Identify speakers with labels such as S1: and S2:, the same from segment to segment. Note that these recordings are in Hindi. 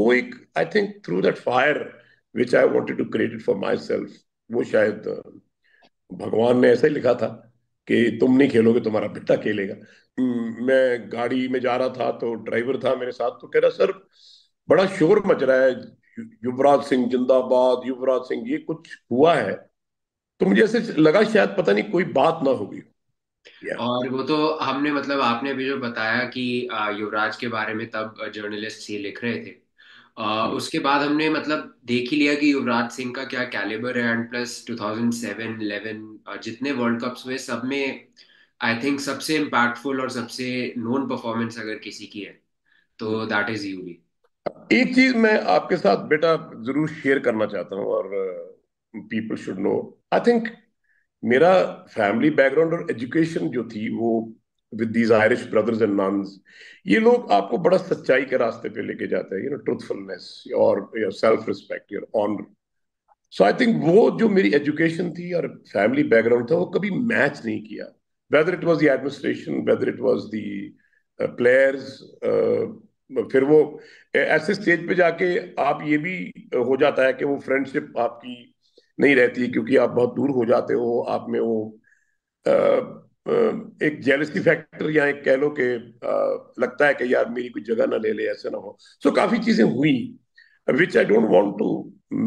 S1: वो एक I think through that fire which I wanted to create it for myself, वो शायद भगवान ने ऐसा ही लिखा था कि तुम नहीं खेलोगे, तुम्हारा बेटा खेलेगा। मैं गाड़ी में जा रहा था तो ड्राइवर था मेरे साथ, तो कह रहा सर बड़ा शोर मच रहा है, युवराज सिंह जिंदाबाद, युवराज सिंह, ये कुछ हुआ है। तो मुझे ऐसे लगा शायद पता नहीं कोई बात ना होगी। या
S2: और वो तो हमने मतलब आपने अभी जो बताया कि युवराज के बारे में तब जर्नलिस्ट ये लिख रहे थे, उसके बाद हमने मतलब देख ही लिया कि युवराज सिंह का क्या कैलिबर है। एंड प्लस 2007 11 जितने वर्ल्ड कप्स हुए सब में आई थिंक सबसे इम्पैक्टफुल और सबसे नोन परफॉर्मेंस अगर किसी की है तो दैट इज यूवी।
S1: एक चीज मैं आपके साथ बेटा जरूर शेयर करना चाहता हूँ, और people should know, I think मेरा फैमिली बैकग्राउंड और एजुकेशन जो थी वो with these Irish brothers and nuns, ये लोग आपको बड़ा सच्चाई के रास्ते पे लेके जाते हैं, ट्रूथफुलनेस और your self respect, your honour. So I think वो जो मेरी एजुकेशन थी और फैमिली बैकग्राउंड था वो कभी मैच नहीं किया, whether it was the administration, whether it was the players. फिर वो ऐसे स्टेज पे जाके आप ये भी हो जाता है कि वो फ्रेंडशिप आपकी नहीं रहती, क्योंकि आप बहुत दूर हो जाते हो, आप में वो अ, एक जेलसी फैक्टर, या एक कह लो कि लगता है कि यार मेरी कोई जगह ना ले ले, ऐसा ना हो। सो काफी चीजें हुई which I don't want to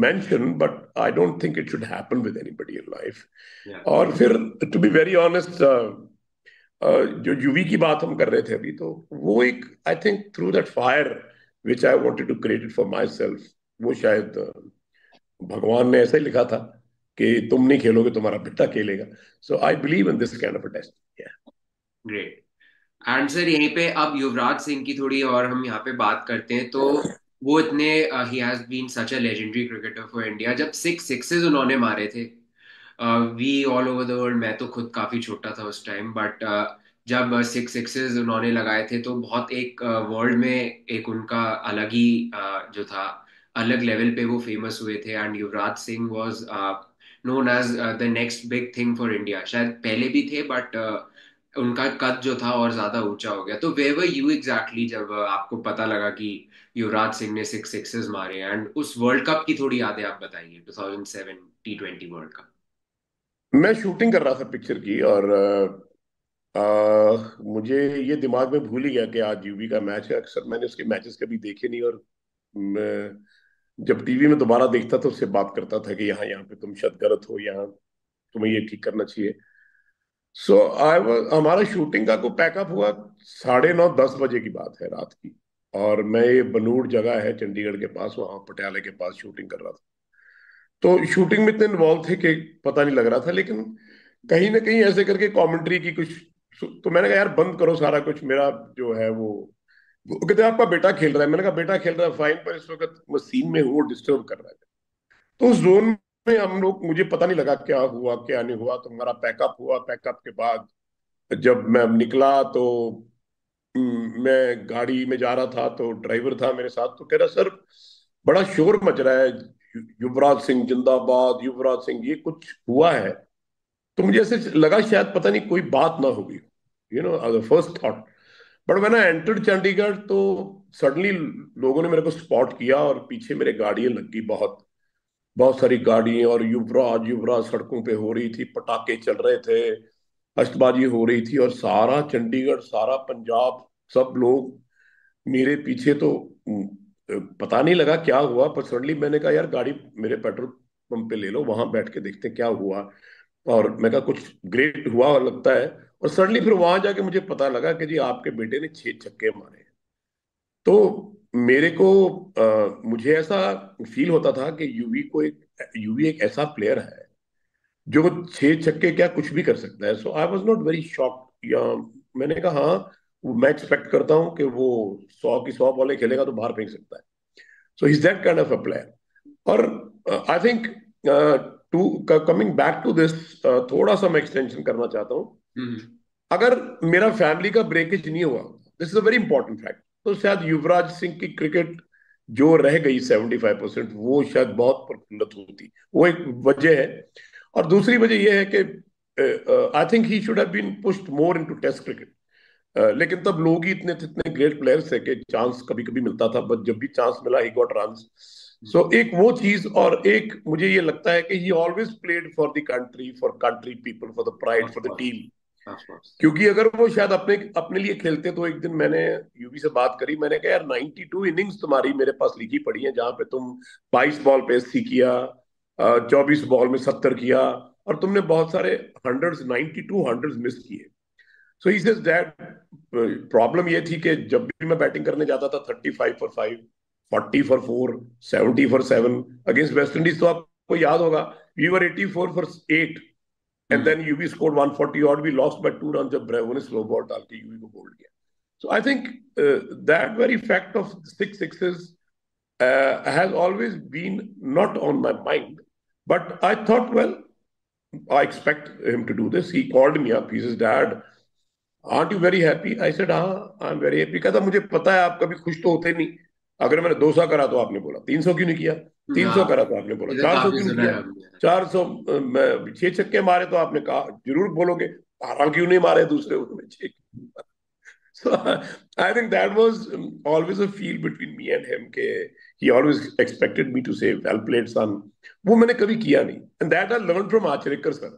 S1: mention, but I don't think it should happen with anybody in life. और फिर टू बी वेरी ऑनेस्ट, जो यूवी की बात हम कर रहे थे अभी, तो वो एक I think through that fire which I wanted to create it for myself, वो शायद भगवान ने ऐसा ही लिखा था कि तुम नहीं खेलोगे, तुम्हारा बेटा खेलेगा। So I believe in this kind of a test.
S2: Great. And sir यहीं पे अब युवराज सिंह की थोड़ी और हम यहाँ पे बात करते हैं तो वो इतने ही has been such a legendary cricketer for India. जब सिक्स सिक्सेस उन्होंने मारे थे we all over the world, मैं तो खुद काफी छोटा था उस टाइम, बट जब सिक्स सिक्सेस उन्होंने लगाए थे तो बहुत एक वर्ल्ड में एक उनका अलग ही जो था अलग लेवल पे वो फेमस हुए थे। And Yuvraj Singh was known as the next big thing for India. शायद पहले भी थे बट उनका कद जो था और ज्यादा ऊंचा हो गया। तो वेयर वर यू एग्जैक्टली जब आपको पता लगा कि युवराज सिंह ने सिक्स सिक्सेस मारे? एंड उस वर्ल्ड कप की थोड़ी यादें आप बताइए, 2007 T20 वर्ल्ड कप।
S1: मैं शूटिंग कर रहा था पिक्चर की, और मुझे ये दिमाग में भूल ही गया कि आज यूवी का मैच है। अक्सर मैंने उसके मैचेस कभी देखे नहीं, और मैं जब टीवी में दोबारा देखता था उससे बात करता था कि यहाँ यहाँ पे तुम शायद गलत हो, यहाँ तुम्हें ये ठीक करना चाहिए। सो आई हमारा शूटिंग का को पैकअप हुआ 9:30-10 बजे की बात है रात की, और मैं, ये बनूड़ जगह है चंडीगढ़ के पास, वहां पटियाले के पास शूटिंग कर रहा था। तो शूटिंग में इतने इन्वॉल्व थे कि पता नहीं लग रहा था, लेकिन कहीं ना कहीं ऐसे करके कमेंट्री की कुछ, तो मैंने कहा यार बंद करो सारा कुछ, मेरा जो है वो कहते हैं आपका बेटा खेल रहा है। मैंने कहा बेटा खेल रहा है फाइन, पर इस वक्त मैं सीन में हूँ, वो डिस्टर्ब कर रहा है। तो उस जोन में हम लोग, मुझे पता नहीं लगा क्या हुआ क्या नहीं हुआ। तो हमारा पैकअप हुआ, पैकअप के बाद जब मैं निकला तो मैं गाड़ी में जा रहा था तो ड्राइवर था मेरे साथ, तो कह रहा सर बड़ा शोर मच रहा है, युवराज सिंह जिंदाबाद, युवराज सिंह, ये कुछ हुआ है। तो मुझे ऐसे लगा शायद पता नहीं कोई बात ना होगी, फर्स्ट थॉट। बट मैंने एंटर्ड चंडीगढ़ तो सडनली लोगों ने मेरे को स्पॉट किया, और पीछे मेरे गाड़ियां लग गई, बहुत बहुत सारी गाड़ियां, और युवराज युवराज सड़कों पे हो रही थी, पटाखे चल रहे थे, आतिशबाजी हो रही थी, और सारा चंडीगढ़, सारा पंजाब, सब लोग मेरे पीछे। तो पता नहीं लगा क्या हुआ, पर सडनली मैंने कहा यार गाड़ी मेरे पेट्रोल पंप पे ले लो, वहां बैठ के देखते हैं क्या हुआ। और मैं कहा कुछ ग्रेट हुआ और लगता है। और सडनली फिर वहां जाके मुझे पता लगा कि जी आपके बेटे ने 6 छक्के मारे। तो मेरे को मुझे ऐसा फील होता था कि यूवी एक ऐसा प्लेयर है जो 6 छक्के क्या कुछ भी कर सकता है। So I was not very shocked, या मैंने कहा हाँ, मैं एक्सपेक्ट करता हूँ कि वो 100 की 100 बॉलें खेलेगा तो बाहर फेंक सकता है। So is that kind of a player. और I think to coming back to this, थोड़ा सा मैं एक्सटेंशन करना चाहता हूँ।
S2: हम्म।
S1: अगर मेरा फैमिली का ब्रेकेज नहीं हुआ, this is a very important fact, तो शायद युवराज सिंह की क्रिकेट जो रह गई 75%, वो शायद बहुत प्रफुल्लित होती। वो एक वजह है। और दूसरी वजह यह है कि I think he should have been pushed more into test cricket. लेकिन तब लोग ही इतने इतने ग्रेट प्लेयर्स थे कि चांस कभी कभी मिलता था, बट जब भी चांस मिला ही गॉट रन्स। सो एक वो चीज, और एक मुझे ये लगता है कि ही always played for the country, for country people, for the pride,
S2: of
S1: for the
S2: course,
S1: team.
S2: Of course.
S1: क्योंकि अगर वो शायद अपने अपने लिए खेलते, तो एक दिन मैंने यूवी से बात करी, मैंने कहा यार 92 इनिंग्स तुम्हारी मेरे पास लिखी पड़ी है, जहां पे तुम 22 बॉल पे 80 किया, 24 बॉल में 70 किया, और तुमने बहुत सारे हंड्रेड्स, 92 हंड्रेड्स मिस किए। सो ही सेज दैट प्रॉब्लम ये थी कि जब भी मैं बैटिंग करने जाता था, 35 for 5, 40 for 4, 70 for 7 against West Indies, तो आपको याद होगा we were 84 for 8, and
S2: hmm.
S1: Then Yuvi scored 140 और वी लॉस्ट बाय 2 रन जब ब्रेवो ने स्लो बॉल डाल के यूवी को बोल्ड किया। So I think that very fact of 6 sixes has always been not on my mind, but I thought, well, I expect him to do this. He called me up. He says, Dad, aren't you very happy? I said, हाँ, I'm very happy. कहता मुझे पता है आप कभी खुश तो होते नहीं। अगर मैंने 200 करा तो आपने बोला 300 क्यों नहीं किया, 300
S2: हाँ,
S1: करा तो आपने बोला
S2: ये तो
S1: 400
S2: काफी
S1: क्यों नहीं
S2: सुना
S1: किया,
S2: है हमने।
S1: 400 मैं 6 छक्के मारे तो आपने कहा जरूर बोलोगे 12 क्यों नहीं मारे दूसरे उसमें 6। So I think that was always a feel between me and him कि he always expected me to say well played son। वो मैंने कभी किया नहीं, and that I learned from Achrekar sir.